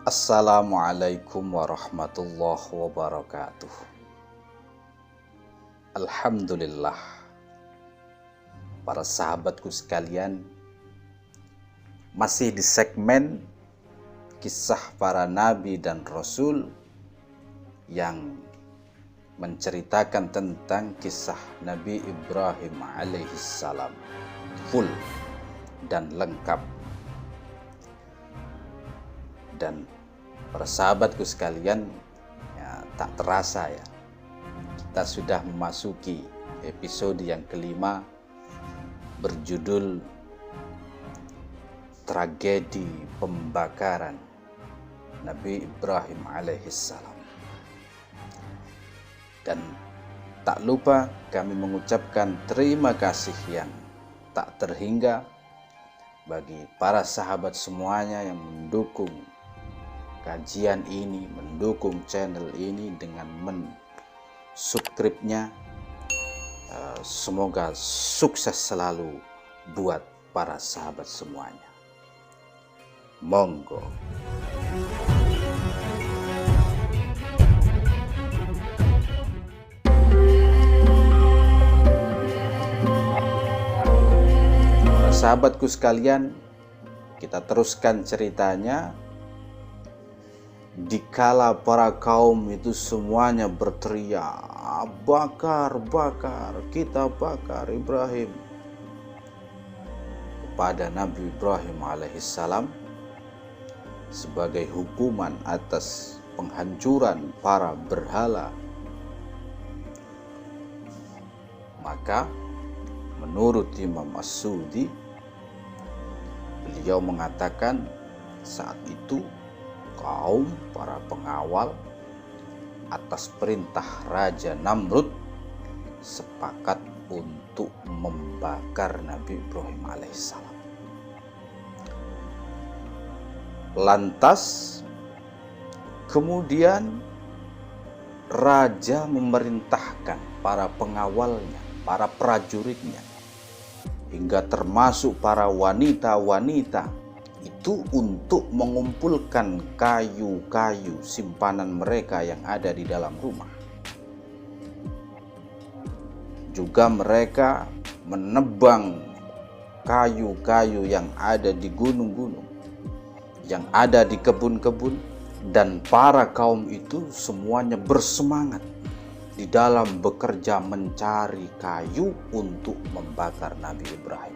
Assalamualaikum warahmatullahi wabarakatuh. Alhamdulillah, para sahabatku sekalian, masih di segmen kisah para nabi dan rasul yang menceritakan tentang kisah Nabi Ibrahim alaihissalam, full dan lengkap. Dan para sahabatku sekalian, tak terasa ya, kita sudah memasuki episode yang kelima berjudul Tragedi Pembakaran Nabi Ibrahim alaihissalam. Dan tak lupa kami mengucapkan terima kasih yang tak terhingga bagi para sahabat semuanya yang mendukung kajian ini, mendukung channel ini dengan mensubscribe-nya. Semoga sukses selalu buat para sahabat semuanya. Monggo. Para sahabatku sekalian, kita teruskan ceritanya. Dikala para kaum itu semuanya berteriak, bakar, bakar, kita bakar Ibrahim, kepada Nabi Ibrahim alaihissalam sebagai hukuman atas penghancuran para berhala. Maka menurut Imam As-Sudi, beliau mengatakan saat itu kaum para pengawal atas perintah Raja Namrud sepakat untuk membakar Nabi Ibrahim alaihissalam. Lantas kemudian Raja memerintahkan para pengawalnya, para prajuritnya, hingga termasuk para wanita-wanita itu untuk mengumpulkan kayu-kayu simpanan mereka yang ada di dalam rumah. Juga mereka menebang kayu-kayu yang ada di gunung-gunung, yang ada di kebun-kebun, dan para kaum itu semuanya bersemangat di dalam bekerja mencari kayu untuk membakar Nabi Ibrahim.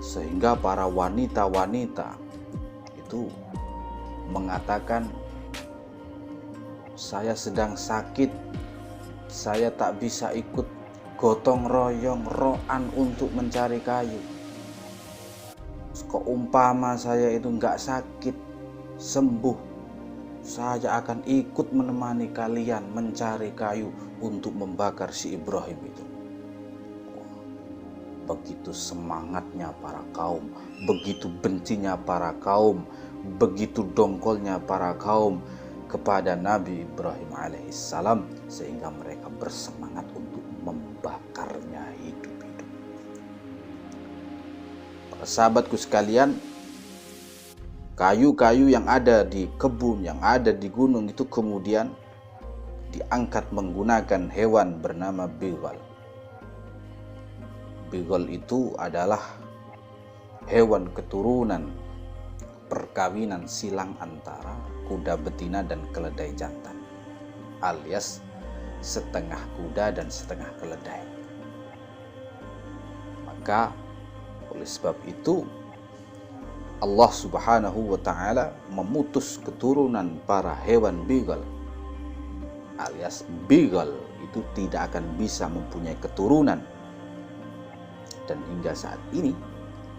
Sehingga para wanita-wanita itu mengatakan, saya sedang sakit, saya tak bisa ikut gotong royong roan untuk mencari kayu. Keumpama saya itu nggak sakit, sembuh, saya akan ikut menemani kalian mencari kayu untuk membakar si Ibrahim itu. Begitu semangatnya para kaum, begitu bencinya para kaum, begitu dongkolnya para kaum kepada Nabi Ibrahim alaihissalam, sehingga mereka bersemangat untuk membakarnya hidup-hidup. Para sahabatku sekalian, kayu-kayu yang ada di kebun, yang ada di gunung itu kemudian diangkat menggunakan hewan bernama bighal. Bighal itu adalah hewan keturunan perkawinan silang antara kuda betina dan keledai jantan, alias setengah kuda dan setengah keledai. Maka oleh sebab itu Allah Subhanahu wa ta'ala memutus keturunan para hewan bighal, alias bighal itu tidak akan bisa mempunyai keturunan. Dan hingga saat ini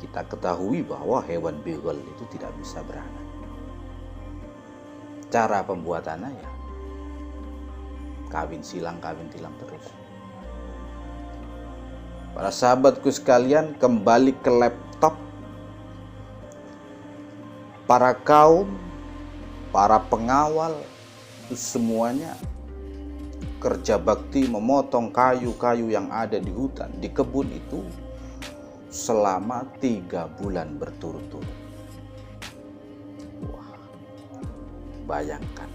kita ketahui bahwa hewan bighal itu tidak bisa beranak. Cara pembuatannya ya kawin silang terus. Para sahabatku sekalian, kembali ke laptop. Para kaum, para pengawal itu semuanya kerja bakti memotong kayu-kayu yang ada di hutan, di kebun itu selama 3 bulan berturut-turut. Wah, Bayangkan,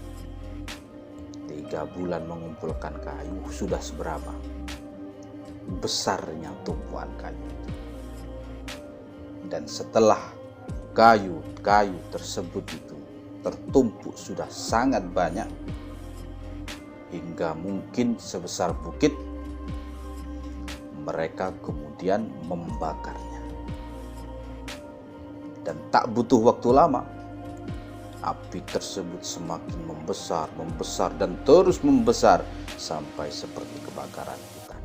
3 bulan mengumpulkan kayu sudah seberapa besarnya tumpuan kayu itu. Dan setelah kayu-kayu tersebut itu tertumpuk sudah sangat banyak, hingga mungkin sebesar bukit, mereka kemudian membakarnya. Dan tak butuh waktu lama, api tersebut semakin membesar dan terus membesar sampai seperti kebakaran hutan.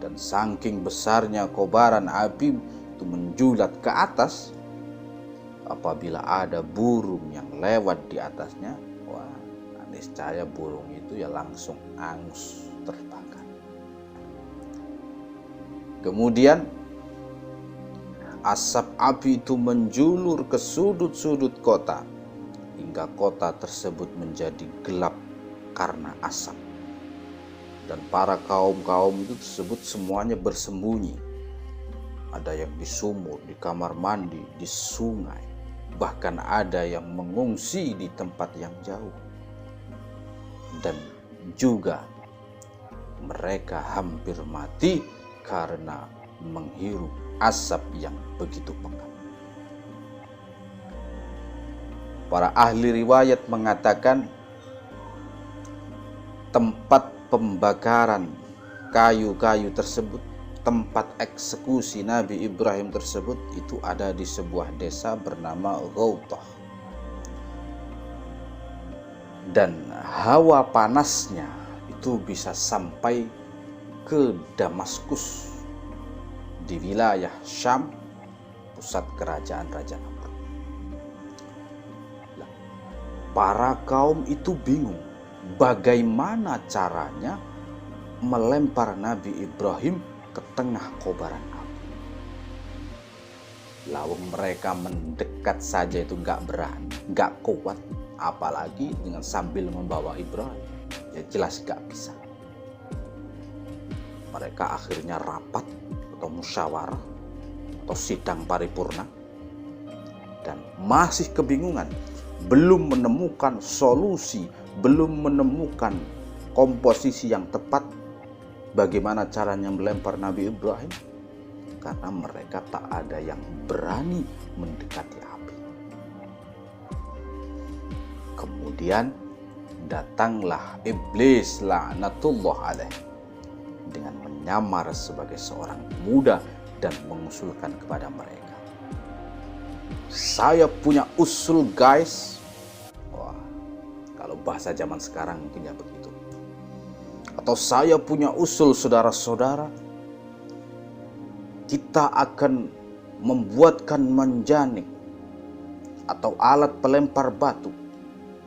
Dan saking besarnya kobaran api itu menjulat ke atas, apabila ada burung yang lewat di atasnya, wah, niscaya burung itu ya langsung angus terbakar. Kemudian asap api itu menjulur ke sudut-sudut kota, hingga kota tersebut menjadi gelap karena asap. Dan para kaum-kaum itu tersebut semuanya bersembunyi. Ada yang di sumur, di kamar mandi, di sungai. Bahkan ada yang mengungsi di tempat yang jauh. Dan juga mereka hampir mati karena menghirup asap yang begitu pekat. Para ahli riwayat mengatakan tempat pembakaran kayu-kayu tersebut, tempat eksekusi Nabi Ibrahim tersebut itu ada di sebuah desa bernama Ghautah. Dan hawa panasnya itu bisa sampai ke Damaskus di wilayah Syam, pusat kerajaan Raja Namrud. Para kaum itu bingung bagaimana caranya melempar Nabi Ibrahim ke tengah kobaran api. Lalu mereka mendekat saja itu nggak berani, nggak kuat, apalagi dengan sambil membawa Ibrahim. Ya jelas nggak bisa. Mereka akhirnya rapat atau musyawarah atau sidang paripurna dan masih kebingungan, belum menemukan solusi, belum menemukan komposisi yang tepat bagaimana caranya melempar Nabi Ibrahim, karena mereka tak ada yang berani mendekati api. Kemudian datanglah iblis laknatullah alaih dengan menyamar sebagai seorang pemuda dan mengusulkan kepada mereka, saya punya usul guys. Wah, kalau bahasa zaman sekarang mungkin ya begitu. Atau saya punya usul saudara-saudara, kita akan membuatkan manjanik atau alat pelempar batu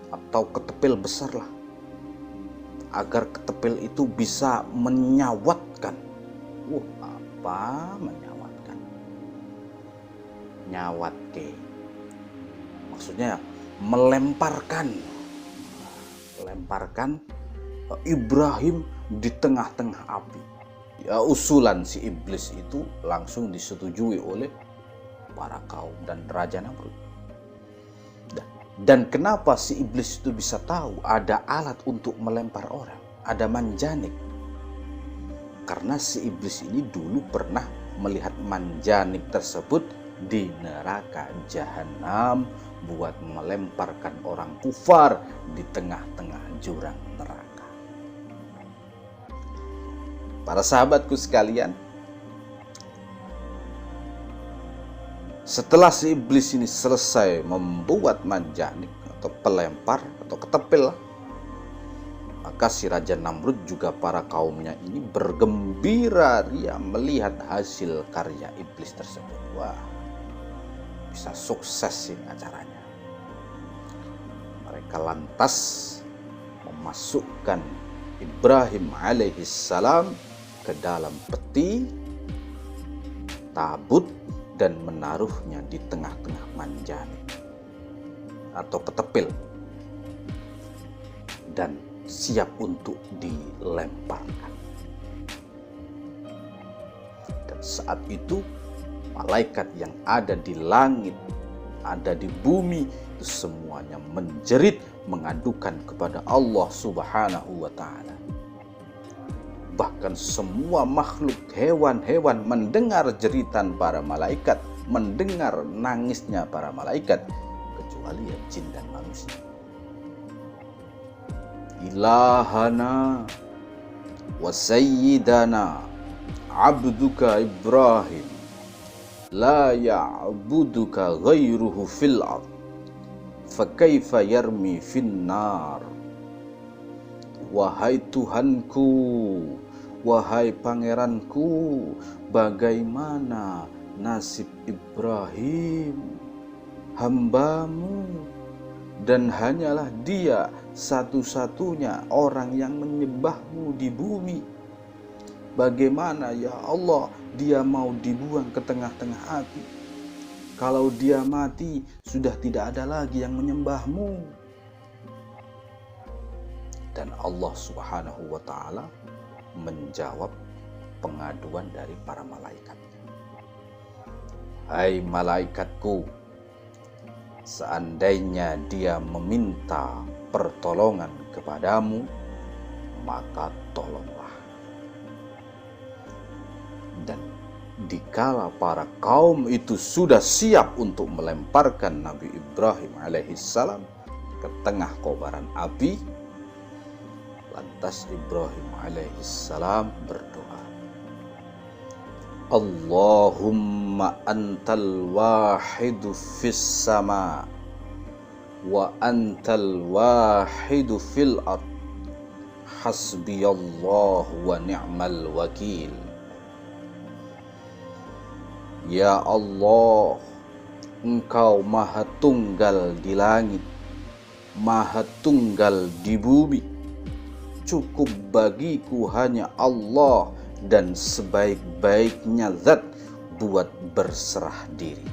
atau ketepil besar lah, agar ketepil itu bisa menyawatkan. Apa menyawatkan? Nyawat ke, maksudnya melemparkan Ibrahim di tengah-tengah api. Ya, usulan si iblis itu langsung disetujui oleh para kaum dan Raja Namrud. Dan kenapa si iblis itu bisa tahu ada alat untuk melempar orang, ada manjanik? Karena si iblis ini dulu pernah melihat manjanik tersebut di neraka jahanam buat melemparkan orang kufar di tengah-tengah jurang neraka. Para sahabatku sekalian, setelah si iblis ini selesai membuat manjanik atau pelempar atau ketepil, maka si Raja Namrud juga para kaumnya ini bergembira ria melihat hasil karya iblis tersebut. Wah, bisa sukses ini acaranya. Mereka lantas memasukkan Ibrahim alaihissalam ke dalam peti tabut dan menaruhnya di tengah-tengah manjanik atau ketepil dan siap untuk dilemparkan. Dan saat itu malaikat yang ada di langit ada di bumi itu semuanya menjerit mengadukan kepada Allah Subhanahu wa Ta'ala. Bahkan semua makhluk hewan-hewan mendengar jeritan para malaikat, mendengar nangisnya para malaikat, kecuali ya jin dan manusia. Ilahana wa sayyidana abduka Ibrahim la ya'buduka ghairuhu fil ard fakaifa yarmi finnar. Wahai Tuhanku, wahai pangeranku, bagaimana nasib Ibrahim hambamu, dan hanyalah dia satu-satunya orang yang menyembahmu di bumi. Bagaimana ya Allah dia mau dibuang ke tengah-tengah api? Kalau dia mati sudah tidak ada lagi yang menyembahmu. Dan Allah Subhanahu wa Ta'ala menjawab pengaduan dari para malaikatnya. Hai malaikatku, seandainya dia meminta pertolongan kepadamu, maka tolonglah. Dan dikala para kaum itu sudah siap untuk melemparkan Nabi Ibrahim alaihissalam ke tengah kobaran api, lantas Ibrahim alaihissalam berdoa, Allahumma antal wahidu fis sama wa antal wahidu fil ard hasbiyallahu wa ni'mal wakil. Ya Allah, Engkau maha tunggal di langit, maha tunggal di bumi. Cukup bagiku hanya Allah, dan sebaik-baiknya zat buat berserah diri.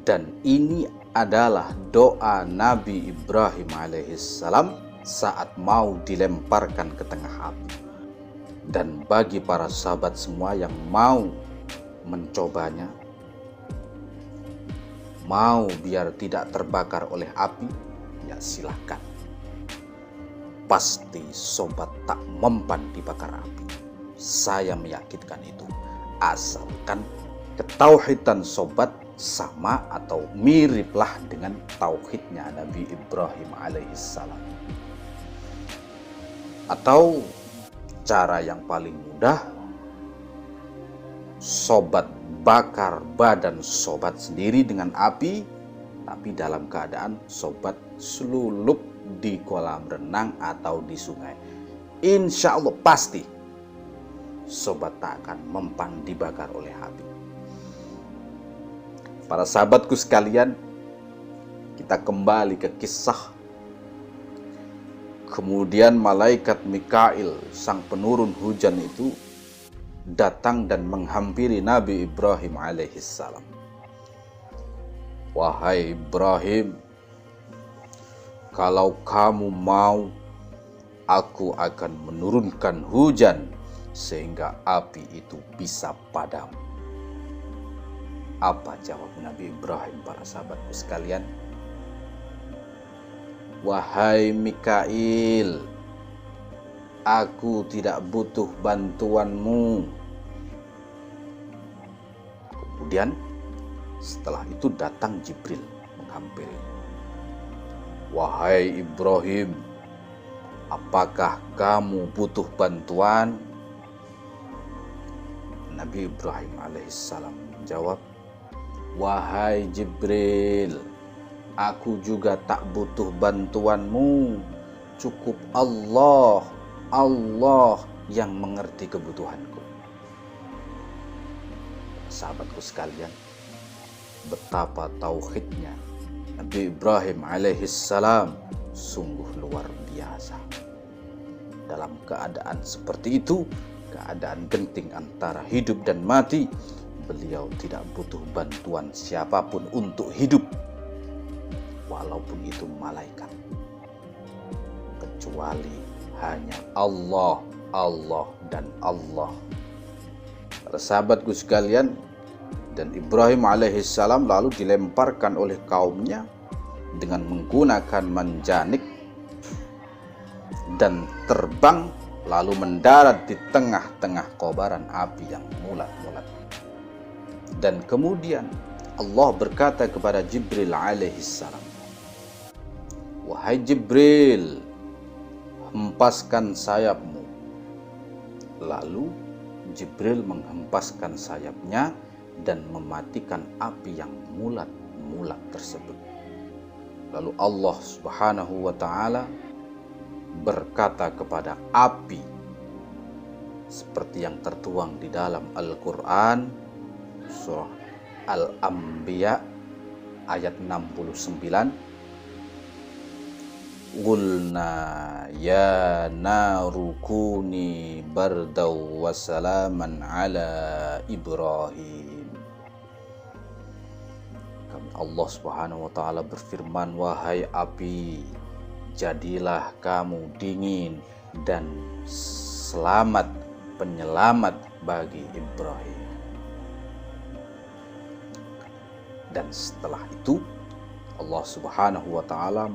Dan ini adalah doa Nabi Ibrahim alaihissalam saat mau dilemparkan ke tengah api. Dan bagi para sahabat semua yang mau mencobanya, mau biar tidak terbakar oleh api, ya silahkan. Pasti sobat tak mempan dibakar api. Saya meyakinkan itu. Asalkan ketauhidan sobat sama atau miriplah dengan tauhidnya Nabi Ibrahim alaihissalam. Atau cara yang paling mudah, sobat bakar badan sobat sendiri dengan api, tapi dalam keadaan sobat selulup di kolam renang atau di sungai. Insya Allah pasti sobat tak akan mempan dibakar oleh api. Para sahabatku sekalian, kita kembali ke kisah. Kemudian malaikat Mikail, sang penurun hujan itu, datang dan menghampiri Nabi Ibrahim alaihissalam. Wahai Ibrahim, kalau kamu mau, aku akan menurunkan hujan sehingga api itu bisa padam. Apa jawab Nabi Ibrahim, para sahabatku sekalian? Wahai Mikail, aku tidak butuh bantuanmu. Kemudian setelah itu datang Jibril menghampiri. Wahai Ibrahim, apakah kamu butuh bantuan? Nabi Ibrahim alaihissalam menjawab, wahai Jibril, aku juga tak butuh bantuanmu. Cukup Allah yang mengerti kebutuhanku. Sahabatku sekalian, betapa tauhidnya Nabi Ibrahim alaihissalam sungguh luar biasa. Dalam keadaan seperti itu, keadaan genting antara hidup dan mati, beliau tidak butuh bantuan siapapun untuk hidup, walaupun itu malaikat, kecuali hanya Allah dan Allah. Para sahabatku sekalian, Dan Ibrahim alaihissalam lalu dilemparkan oleh kaumnya dengan menggunakan manjanik dan terbang lalu mendarat di tengah-tengah kobaran api yang mulat-mulat. Dan kemudian Allah berkata kepada Jibril alaihissalam, "Wahai Jibril, hempaskan sayapmu." Lalu Jibril menghempaskan sayapnya dan mematikan api yang mulat-mulat tersebut. Lalu Allah Subhanahu wa ta'ala berkata kepada api seperti yang tertuang di dalam Al-Quran surah Al-Anbiya ayat 69, "Qulna ya naru kuni bardaw wa salaman ala Ibrahim." Allah Subhanahu wa ta'ala berfirman, "Wahai api, jadilah kamu dingin dan selamat, penyelamat bagi Ibrahim." Dan setelah itu Allah Subhanahu wa ta'ala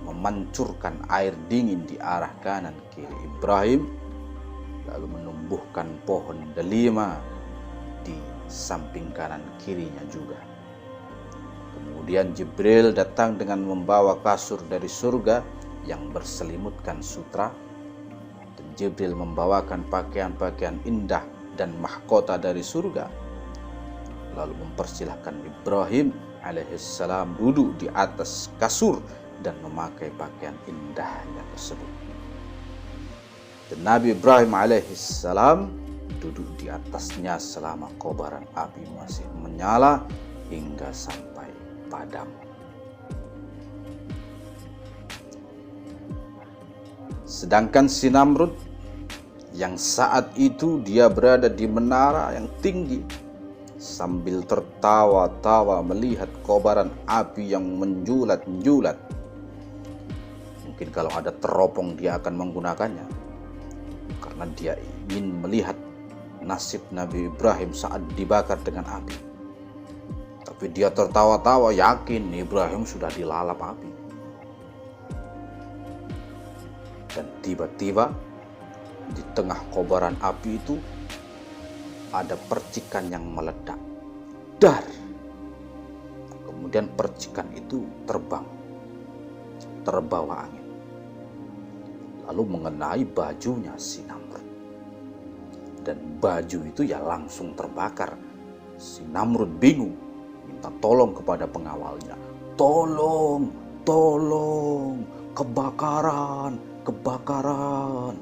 memancurkan air dingin di arah kanan kiri Ibrahim, lalu menumbuhkan pohon delima di samping kanan kirinya juga. Kemudian Jibril datang dengan membawa kasur dari surga yang berselimutkan sutra, dan Jibril membawakan pakaian-pakaian indah dan mahkota dari surga, lalu mempersilahkan Ibrahim alaihissalam duduk di atas kasur dan memakai pakaian indahnya tersebut. Dan Nabi Ibrahim alaihissalam duduk di atasnya selama kobaran api masih menyala hingga sampai padam. Sedangkan si Namrud yang saat itu dia berada di menara yang tinggi sambil tertawa-tawa melihat kobaran api yang menjulat-julat. Mungkin kalau ada teropong dia akan menggunakannya, karena dia ingin melihat nasib Nabi Ibrahim saat dibakar dengan api. Tapi dia tertawa-tawa yakin Ibrahim sudah dilalap api. Dan tiba-tiba di tengah kobaran api itu ada percikan yang meledak. Dar. Kemudian percikan itu terbang, terbawa angin, lalu mengenai bajunya si Namrud. Dan baju itu ya langsung terbakar. Si Namrud bingung, minta tolong kepada pengawalnya. "Tolong, tolong, kebakaran, kebakaran."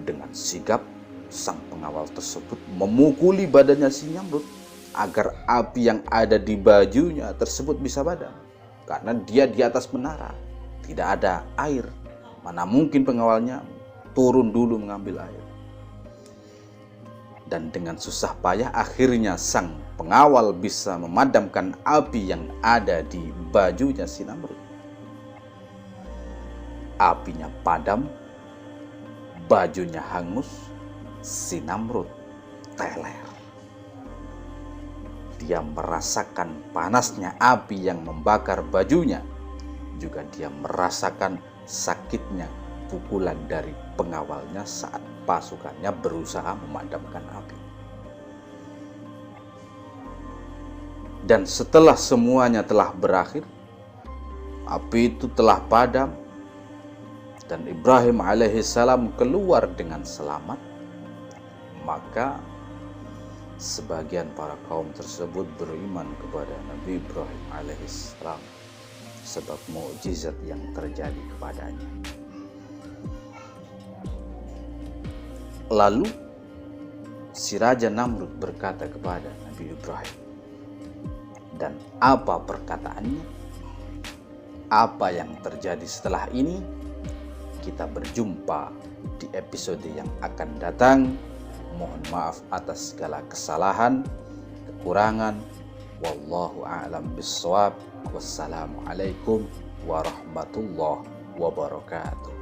Dengan sigap sang pengawal tersebut memukuli badannya si Namrud agar api yang ada di bajunya tersebut bisa padam. Karena dia di atas menara, tidak ada air. Mana mungkin pengawalnya turun dulu mengambil air. Dan dengan susah payah akhirnya sang pengawal bisa memadamkan api yang ada di bajunya si Namrud. Apinya padam, bajunya hangus, si Namrud teler. Dia merasakan panasnya api yang membakar bajunya. Juga dia merasakan sakitnya pukulan dari pengawalnya saat pasukannya berusaha memadamkan api. Dan setelah semuanya telah berakhir, api itu telah padam, dan Ibrahim alaihissalam keluar dengan selamat. Maka sebagian para kaum tersebut beriman kepada Nabi Ibrahim alaihissalam sebab mukjizat yang terjadi kepadanya. Lalu si Raja Namrud berkata kepada Nabi Ibrahim, dan apa perkataannya? Apa yang terjadi setelah ini? Kita berjumpa di episode yang akan datang. Mohon maaf atas segala kesalahan, kekurangan. Wallahu a'lam bishawab. Wassalamualaikum warahmatullahi wabarakatuh.